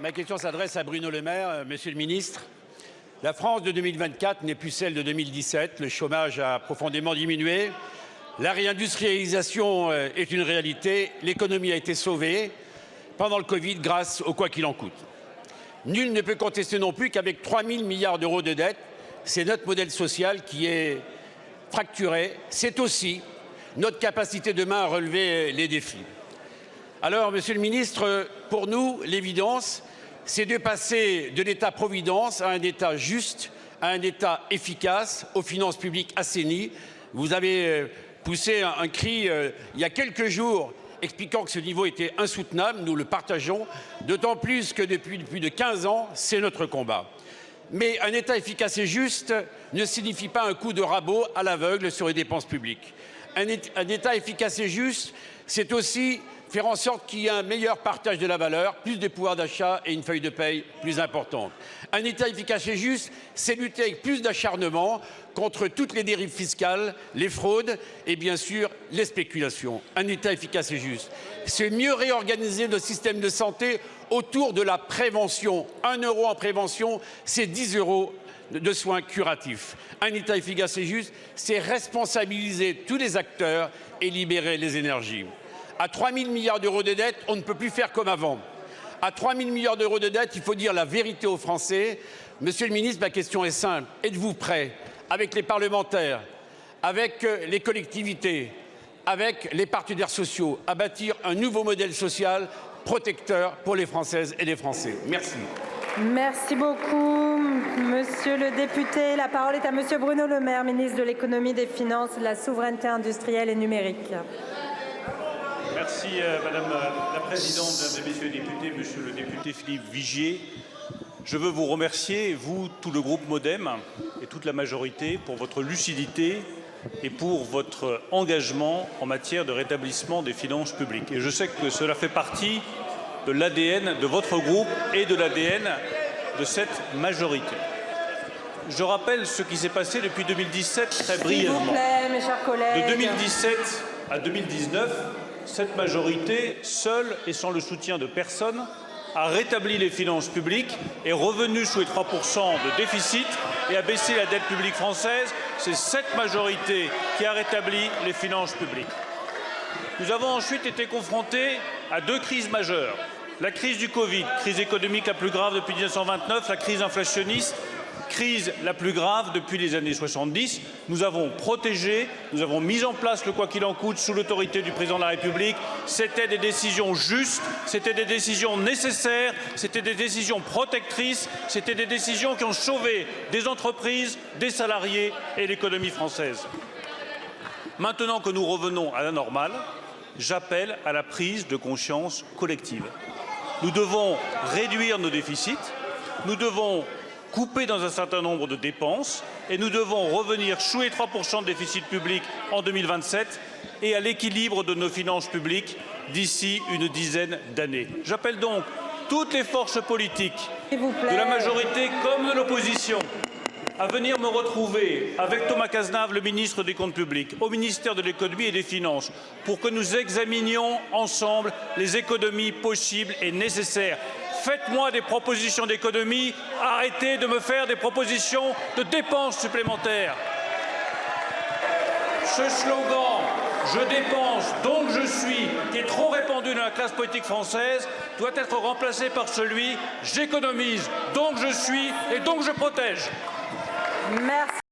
Ma question s'adresse à Bruno Le Maire. Monsieur le ministre, la France de 2024 n'est plus celle de 2017. Le chômage a profondément diminué. La réindustrialisation est une réalité. L'économie a été sauvée pendant le Covid grâce au quoi qu'il en coûte. Nul ne peut contester non plus qu'avec 3 000 milliards d'euros de dette, c'est notre modèle social qui est fracturé. C'est aussi notre capacité demain à relever les défis. Alors, Monsieur le ministre, pour nous, l'évidence, c'est de passer de l'État-providence à un État juste, à un État efficace, aux finances publiques assainies. Vous avez poussé un cri il y a quelques jours expliquant que ce niveau était insoutenable. Nous le partageons, d'autant plus que depuis plus de 15 ans, c'est notre combat. Mais un État efficace et juste ne signifie pas un coup de rabot à l'aveugle sur les dépenses publiques. Un État efficace et juste, c'est aussi faire en sorte qu'il y ait un meilleur partage de la valeur, plus de pouvoir d'achat et une feuille de paye plus importante. Un État efficace et juste, c'est lutter avec plus d'acharnement contre toutes les dérives fiscales, les fraudes et bien sûr les spéculations. Un État efficace et juste, c'est mieux réorganiser notre système de santé autour de la prévention. 1 euro en prévention, c'est 10 euros de soins curatifs. Un État efficace et juste, c'est responsabiliser tous les acteurs et libérer les énergies. À 3 000 milliards d'euros de dette, on ne peut plus faire comme avant. À 3 000 milliards d'euros de dette, il faut dire la vérité aux Français. Monsieur le ministre, ma question est simple. Êtes-vous prêt, avec les parlementaires, avec les collectivités, avec les partenaires sociaux, à bâtir un nouveau modèle social protecteur pour les Françaises et les Français? Merci. Merci beaucoup, monsieur le député. La parole est à monsieur Bruno Le Maire, ministre de l'économie, des finances, de la souveraineté industrielle et numérique. Merci Madame la Présidente, Mesdames et Messieurs les députés, Monsieur le député Philippe Vigier. Je veux vous remercier, vous, tout le groupe MoDem et toute la majorité, pour votre lucidité et pour votre engagement en matière de rétablissement des finances publiques. Et je sais que cela fait partie de l'ADN de votre groupe et de l'ADN de cette majorité. Je rappelle ce qui s'est passé depuis 2017 très brièvement. S'il vous plaît, mes chers collègues. De 2017 à 2019, cette majorité, seule et sans le soutien de personne, a rétabli les finances publiques, est revenue sous les 3% de déficit et a baissé la dette publique française. C'est cette majorité qui a rétabli les finances publiques. Nous avons ensuite été confrontés à 2 crises majeures. La crise du Covid, crise économique la plus grave depuis 1929, la crise inflationniste, crise la plus grave depuis les années 70. Nous avons protégé, nous avons mis en place le quoi qu'il en coûte sous l'autorité du président de la République. C'était des décisions justes, c'était des décisions nécessaires, c'était des décisions protectrices, c'était des décisions qui ont sauvé des entreprises, des salariés et l'économie française. Maintenant que nous revenons à la normale, j'appelle à la prise de conscience collective. Nous devons réduire nos déficits, nous devons couper dans un certain nombre de dépenses et nous devons revenir sous les 3% de déficit public en 2027 et à l'équilibre de nos finances publiques d'ici une dizaine d'années. J'appelle donc toutes les forces politiques, de la majorité comme de l'opposition, à venir me retrouver avec Thomas Cazenave, le ministre des Comptes publics, au ministère de l'économie et des finances, pour que nous examinions ensemble les économies possibles et nécessaires. Faites-moi des propositions d'économie, arrêtez de me faire des propositions de dépenses supplémentaires. Ce slogan « Je dépense, donc je suis », qui est trop répandu dans la classe politique française, doit être remplacé par celui « J'économise, donc je suis et donc je protège ». Merci.